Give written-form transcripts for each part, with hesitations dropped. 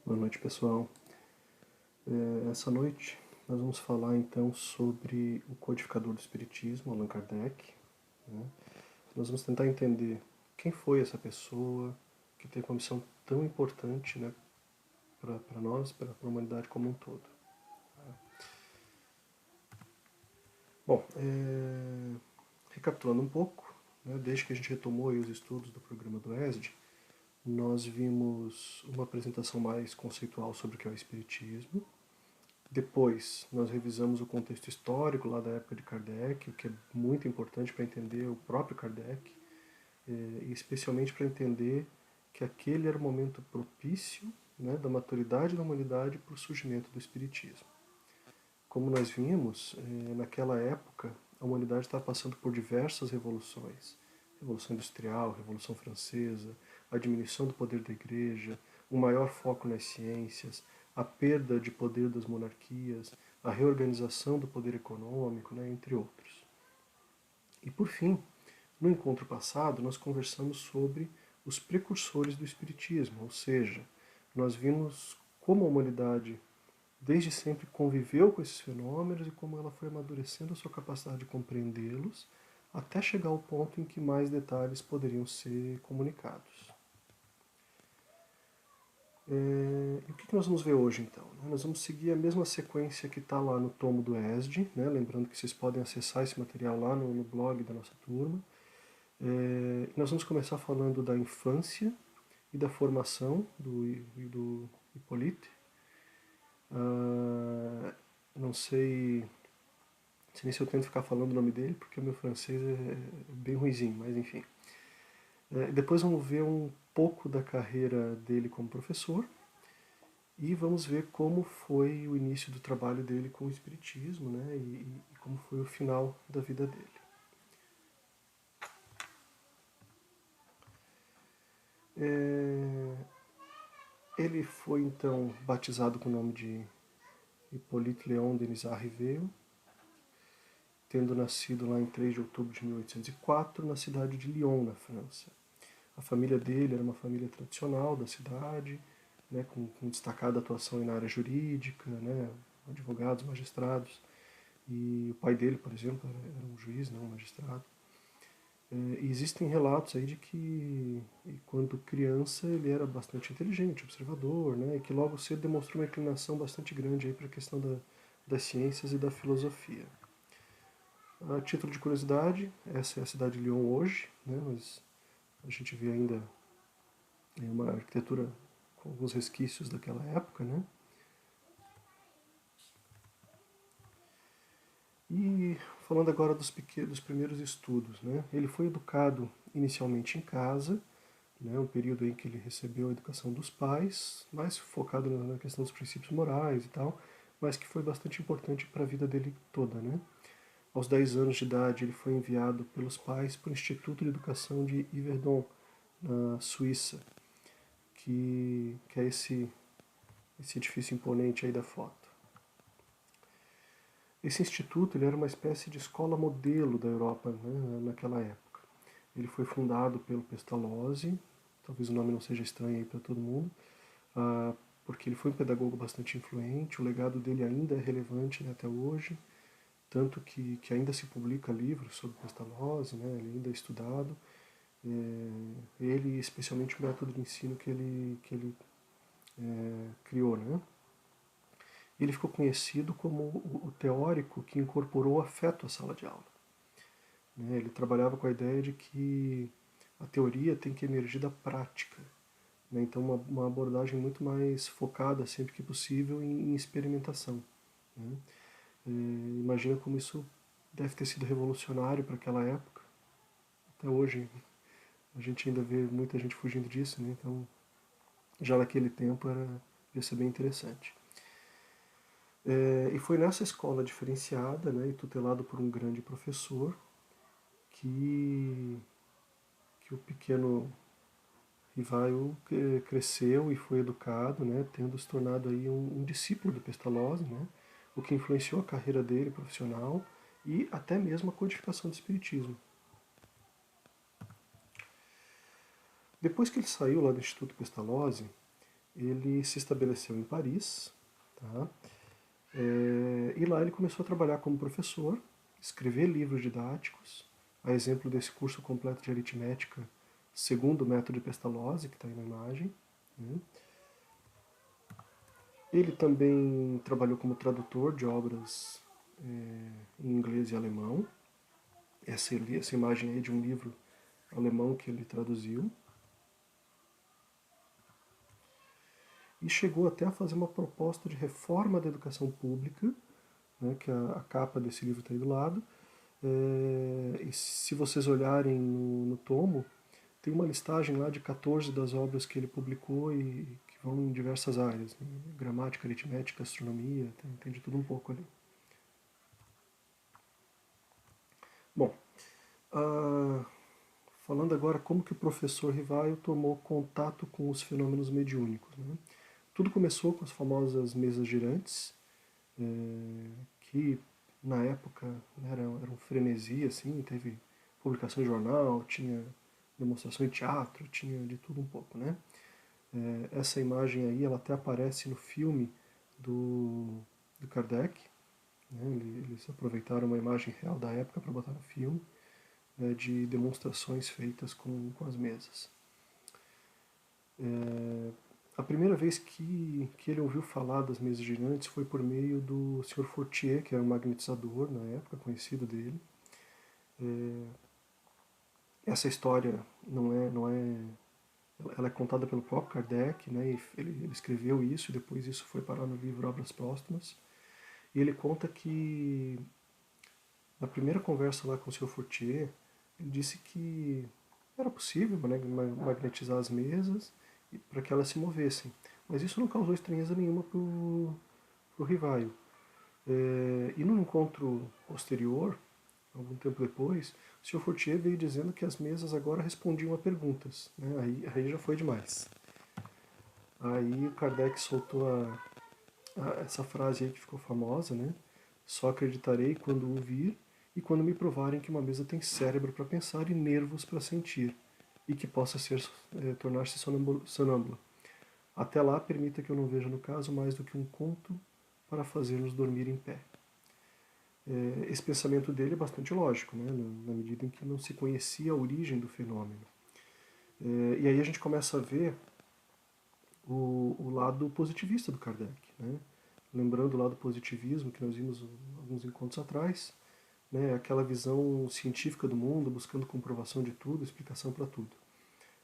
Boa noite, pessoal. Essa noite nós vamos falar então sobre o codificador do Espiritismo, Allan Kardec. Né? Nós vamos tentar entender quem foi essa pessoa que teve uma missão tão importante, né, para nós, para a humanidade como um todo. Bom, recapitulando um pouco, né, desde que a gente retomou aí os estudos do programa do ESD, nós vimos uma apresentação mais conceitual sobre o que é o Espiritismo. Depois, nós revisamos o contexto histórico lá da época de Kardec, o que é muito importante para entender o próprio Kardec, e especialmente para entender que aquele era o momento propício, né, da maturidade da humanidade para o surgimento do Espiritismo. Como nós vimos, naquela época, a humanidade estava passando por diversas revoluções. Revolução Industrial, Revolução Francesa, a diminuição do poder da Igreja, um maior foco nas ciências, a perda de poder das monarquias, a reorganização do poder econômico, né, entre outros. E por fim, no encontro passado, nós conversamos sobre os precursores do Espiritismo, ou seja, nós vimos como a humanidade desde sempre conviveu com esses fenômenos e como ela foi amadurecendo a sua capacidade de compreendê-los até chegar ao ponto em que mais detalhes poderiam ser comunicados. E o que nós vamos ver hoje, então? Nós vamos seguir a mesma sequência que está lá no tomo do ESD, né? Lembrando que vocês podem acessar esse material lá no blog da nossa turma. Nós vamos começar falando da infância e da formação do Hippolyte. Não sei nem se eu tento ficar falando o nome dele, porque o meu francês é bem ruizinho, mas enfim. Depois vamos ver um pouco da carreira dele como professor e vamos ver como foi o início do trabalho dele com o Espiritismo, né, e como foi o final da vida dele. Ele foi então batizado com o nome de Hippolyte Léon Denisard Rivail, tendo nascido lá em 3 de outubro de 1804, na cidade de Lyon, na França. A família dele era uma família tradicional da cidade, né, com destacada atuação na área jurídica, né, advogados, magistrados. E o pai dele, por exemplo, era um juiz, não um magistrado. E existem relatos aí de que, quando criança, ele era bastante inteligente, observador, né, e que logo cedo demonstrou uma inclinação bastante grande para a questão das ciências e da filosofia. A título de curiosidade, essa é a cidade de Lyon hoje, né, mas a gente vê ainda uma arquitetura com alguns resquícios daquela época, né? E falando agora dos primeiros estudos, né? Ele foi educado inicialmente em casa, né? Um período em que ele recebeu a educação dos pais, mais focado na questão dos princípios morais e tal, mas que foi bastante importante para a vida dele toda, né? Aos 10 anos de idade, ele foi enviado pelos pais para o Instituto de Educação de Yverdon, na Suíça, que é esse edifício imponente aí da foto. Esse instituto ele era uma espécie de escola modelo da Europa, né, naquela época. Ele foi fundado pelo Pestalozzi, talvez o nome não seja estranho aí para todo mundo, porque ele foi um pedagogo bastante influente, o legado dele ainda é relevante, né, até hoje, tanto que ainda se publica livros sobre Pestalozzi, né, ele ainda é estudado, ele, especialmente o método de ensino que ele criou, né? Ele ficou conhecido como o teórico que incorporou o afeto à sala de aula. Ele trabalhava com a ideia de que a teoria tem que emergir da prática. Então, uma abordagem muito mais focada, sempre que possível, em experimentação. Imagina como isso deve ter sido revolucionário para aquela época. Até hoje, a gente ainda vê muita gente fugindo disso, né? Então, já naquele tempo, ia ser bem interessante. E foi nessa escola diferenciada, né, e tutelado por um grande professor que o pequeno Rivail cresceu e foi educado, né, tendo se tornado aí um discípulo do Pestalozzi, né, o que influenciou a carreira dele profissional e até mesmo a codificação do Espiritismo. Depois que ele saiu lá do Instituto Pestalozzi, ele se estabeleceu em Paris, tá? E lá ele começou a trabalhar como professor, escrever livros didáticos, a exemplo desse curso completo de aritmética segundo o método de Pestalozzi, que está aí na imagem, né? Ele também trabalhou como tradutor de obras em inglês e alemão. Essa imagem aí é de um livro alemão que ele traduziu. E chegou até a fazer uma proposta de reforma da educação pública, né, que a capa desse livro está aí do lado. E se vocês olharem no tomo, tem uma listagem lá de 14 das obras que ele publicou e que vão em diversas áreas, né? Gramática, aritmética, astronomia, tem de tudo um pouco ali. Bom, ah, falando agora como que o professor Rivaio tomou contato com os fenômenos mediúnicos, né? Tudo começou com as famosas mesas girantes, que na época era um frenesi, assim, teve publicação em jornal, tinha demonstração em teatro, tinha de tudo um pouco, né? Essa imagem aí, ela até aparece no filme do Kardec, né? Eles aproveitaram uma imagem real da época para botar no filme, né, de demonstrações feitas com as mesas. A primeira vez que ele ouviu falar das mesas girantes foi por meio do Sr. Fortier, que era um magnetizador na época, conhecido dele. Essa história ela é contada pelo próprio Kardec, né? E ele escreveu isso e depois isso foi parar no livro Obras Póstumas. E ele conta que na primeira conversa lá com o Sr. Fortier, ele disse que era possível, né, magnetizar as mesas para que elas se movessem. Mas isso não causou estranheza nenhuma para o Rivaio. E no encontro posterior, algum tempo depois, o Sr. Fortier veio dizendo que as mesas agora respondiam a perguntas. Né? Aí já foi demais. Aí o Kardec soltou essa frase aí que ficou famosa, né? Só acreditarei quando o vir e quando me provarem que uma mesa tem cérebro para pensar e nervos para sentir, e que possa tornar-se sonâmbula. Até lá, permita que eu não veja no caso mais do que um conto para fazer-nos dormir em pé. Esse pensamento dele é bastante lógico, né? Na medida em que não se conhecia a origem do fenômeno. E aí a gente começa a ver o lado positivista do Kardec, né? Lembrando lá do positivismo que nós vimos alguns encontros atrás, né? Aquela visão científica do mundo, buscando comprovação de tudo, explicação para tudo.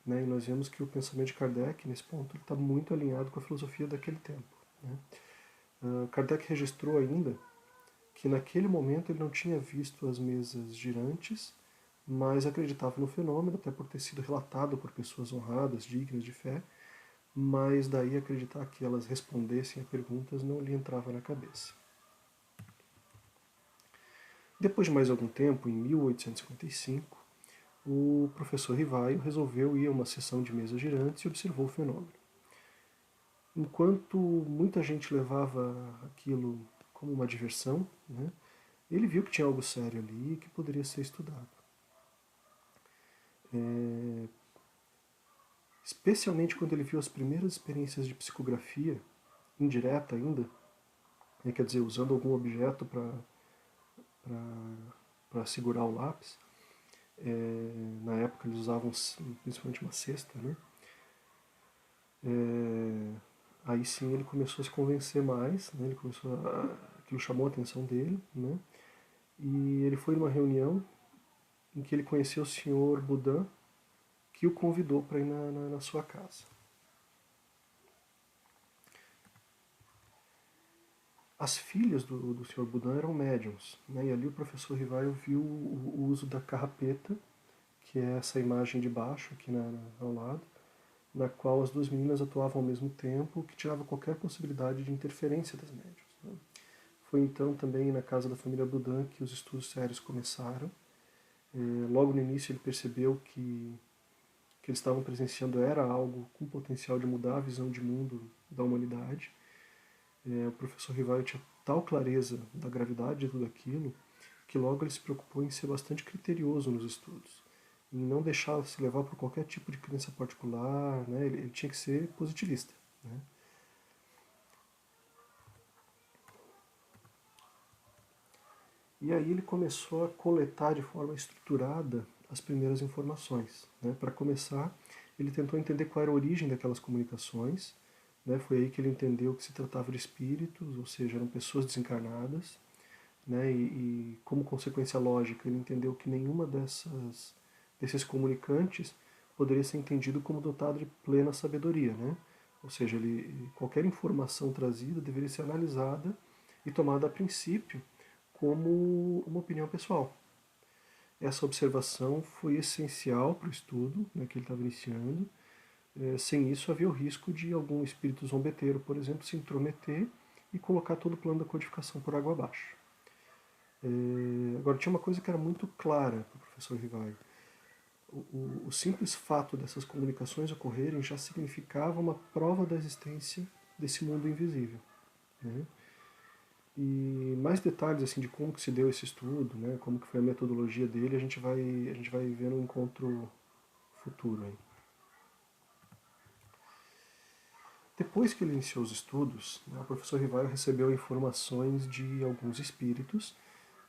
Né? E nós vemos que o pensamento de Kardec, nesse ponto, está muito alinhado com a filosofia daquele tempo. Né? Kardec registrou ainda que naquele momento ele não tinha visto as mesas girantes, mas acreditava no fenômeno, até por ter sido relatado por pessoas honradas, dignas de fé, mas daí acreditar que elas respondessem a perguntas não lhe entrava na cabeça. Depois de mais algum tempo, em 1855, o professor Rivaio resolveu ir a uma sessão de mesas girantes e observou o fenômeno. Enquanto muita gente levava aquilo como uma diversão, né, ele viu que tinha algo sério ali e que poderia ser estudado. Especialmente quando ele viu as primeiras experiências de psicografia, indireta ainda, quer dizer, usando algum objeto para segurar o lápis. Na época eles usavam principalmente uma cesta, né? Aí sim ele começou a se convencer mais, né? Aquilo chamou a atenção dele, né? E ele foi numa reunião em que ele conheceu o Sr. Boudin, que o convidou para ir na sua casa. As filhas do Sr. Boudin eram médiums, né? E ali o professor Rivaio viu o uso da carrapeta, que é essa imagem de baixo aqui ao lado, na qual as duas meninas atuavam ao mesmo tempo, o que tirava qualquer possibilidade de interferência das médiums. Né? Foi então também na casa da família Boudin que os estudos sérios começaram. Logo no início ele percebeu que eles estavam presenciando era algo com potencial de mudar a visão de mundo da humanidade. O professor Rivaio tinha tal clareza da gravidade de tudo aquilo que logo ele se preocupou em ser bastante criterioso nos estudos, em não deixar se levar por qualquer tipo de crença particular, né? Ele tinha que ser positivista. né? E aí ele começou a coletar de forma estruturada as primeiras informações, né? Para começar, ele tentou entender qual era a origem daquelas comunicações, né? Foi aí que ele entendeu que se tratava de espíritos, ou seja, eram pessoas desencarnadas, né? E como consequência lógica, ele entendeu que nenhuma desses comunicantes poderia ser entendido como dotado de plena sabedoria, né? Ou seja, qualquer informação trazida deveria ser analisada e tomada a princípio como uma opinião pessoal. Essa observação foi essencial para o estudo, né, que ele estava iniciando. Sem isso, havia o risco de algum espírito zombeteiro, por exemplo, se intrometer e colocar todo o plano da codificação por água abaixo. Agora, tinha uma coisa que era muito clara para o professor Rivaio. O simples fato dessas comunicações ocorrerem já significava uma prova da existência desse mundo invisível, né? E mais detalhes assim de como que se deu esse estudo, né, como que foi a metodologia dele, a gente vai ver no encontro futuro aí. Depois que ele iniciou os estudos, né, o professor Rivaio recebeu informações de alguns espíritos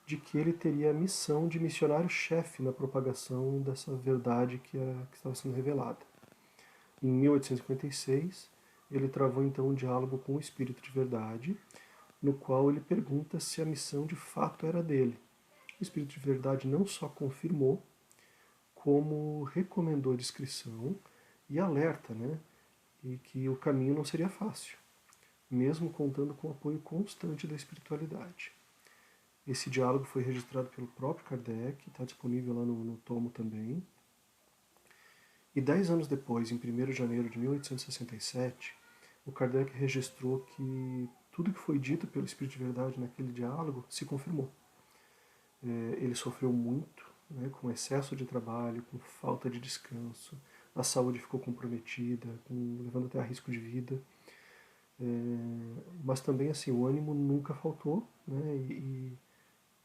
de que ele teria a missão de missionário-chefe na propagação dessa verdade que estava sendo revelada. Em 1856, ele travou então um diálogo com o espírito de verdade, no qual ele pergunta se a missão de fato era dele. O espírito de verdade não só confirmou, como recomendou a discrição e alerta, né, e que o caminho não seria fácil, mesmo contando com o apoio constante da espiritualidade. Esse diálogo foi registrado pelo próprio Kardec, está disponível lá no tomo também. E 10 anos depois, em 1º de janeiro de 1867, o Kardec registrou que tudo que foi dito pelo Espírito de Verdade naquele diálogo se confirmou. Ele sofreu muito, né, com excesso de trabalho, com falta de descanso, a saúde ficou comprometida, levando até a risco de vida. Mas também assim, o ânimo nunca faltou, né, e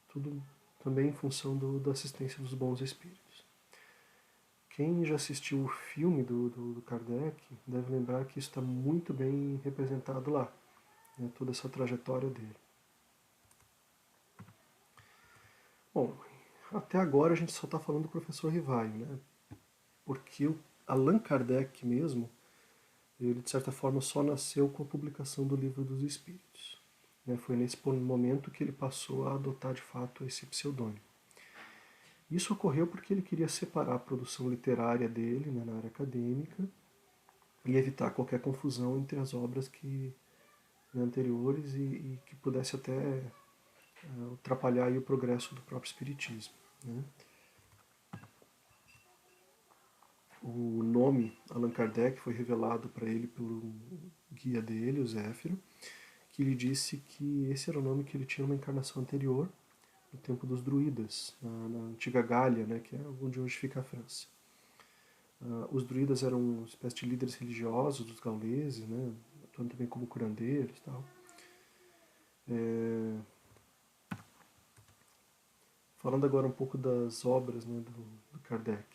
tudo também em função da assistência dos bons espíritos. Quem já assistiu o filme do Kardec deve lembrar que isso está muito bem representado lá, né, toda essa trajetória dele. Bom, até agora a gente só está falando do professor Rivaio, né, porque o Allan Kardec mesmo, ele de certa forma só nasceu com a publicação do Livro dos Espíritos. Né, foi nesse momento que ele passou a adotar de fato esse pseudônimo. Isso ocorreu porque ele queria separar a produção literária dele, né, na área acadêmica, e evitar qualquer confusão entre as obras anteriores e que pudesse até atrapalhar aí o progresso do próprio espiritismo, né? O nome Allan Kardec foi revelado para ele pelo guia dele, o Zéfiro, que lhe disse que esse era o nome que ele tinha numa encarnação anterior, no tempo dos druidas, na antiga Gália, né, que é onde hoje fica a França. Os druidas eram uma espécie de líderes religiosos dos gauleses, né, atuando também como curandeiros e tal. Falando agora um pouco das obras, né, do Kardec.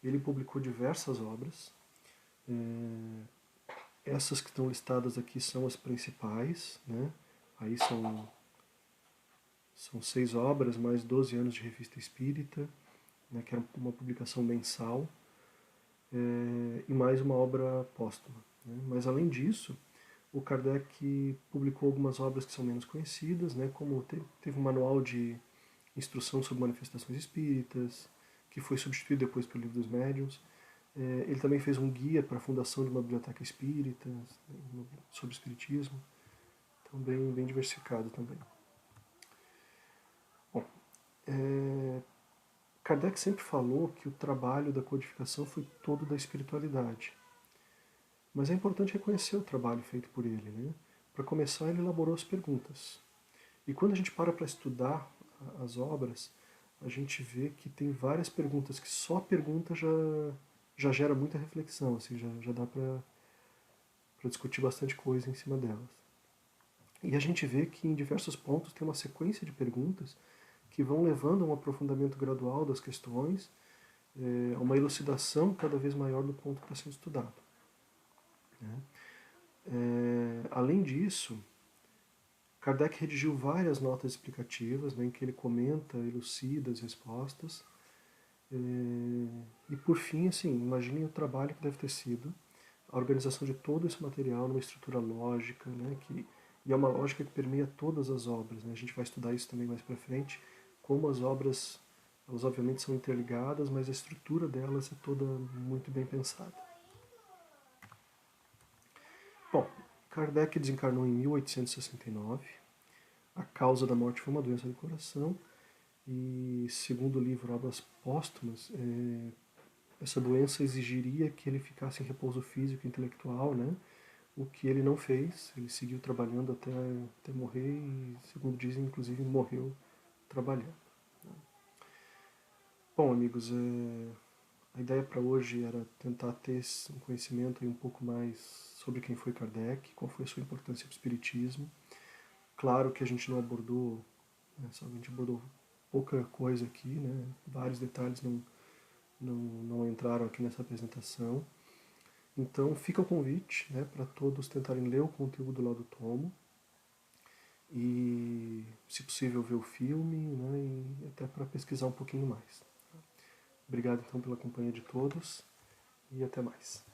Ele publicou diversas obras. Essas que estão listadas aqui são as principais, né? Aí são 6 obras, mais 12 anos de revista espírita, né, que era uma publicação mensal, e mais uma obra póstuma, né? Mas além disso, o Kardec publicou algumas obras que são menos conhecidas, né, como teve um manual de instrução sobre manifestações espíritas, que foi substituído depois pelo Livro dos Médiuns. Ele também fez um guia para a fundação de uma biblioteca espírita, sobre espiritismo, então bem diversificado também. Bom, Kardec sempre falou que o trabalho da codificação foi todo da espiritualidade. Mas é importante reconhecer o trabalho feito por ele, né? Para começar, ele elaborou as perguntas. E quando a gente para estudar as obras, a gente vê que tem várias perguntas que só a pergunta já gera muita reflexão, assim, já dá para discutir bastante coisa em cima delas. E a gente vê que em diversos pontos tem uma sequência de perguntas que vão levando a um aprofundamento gradual das questões, a uma elucidação cada vez maior do ponto que está sendo estudado, né? Além disso, Kardec redigiu várias notas explicativas, né, em que ele comenta, elucida as respostas. E por fim, assim, imaginem o trabalho que deve ter sido a organização de todo esse material numa estrutura lógica, né, e é uma lógica que permeia todas as obras. Né? A gente vai estudar isso também mais para frente, como as obras, elas obviamente são interligadas, mas a estrutura delas é toda muito bem pensada. Bom, Kardec desencarnou em 1869. A causa da morte foi uma doença do coração e, segundo o livro Obras Póstumas, essa doença exigiria que ele ficasse em repouso físico e intelectual, né? O que ele não fez, ele seguiu trabalhando até morrer e, segundo dizem, inclusive morreu trabalhando. Bom, amigos, a ideia para hoje era tentar ter um conhecimento um pouco mais sobre quem foi Kardec, qual foi a sua importância para o Espiritismo. Claro que a gente não abordou, né, a gente abordou pouca coisa aqui, né, vários detalhes não entraram aqui nessa apresentação. Então fica o convite, né, para todos tentarem ler o conteúdo lá do tomo e, se possível, ver o filme, né, e até para pesquisar um pouquinho mais. Obrigado então pela companhia de todos e até mais.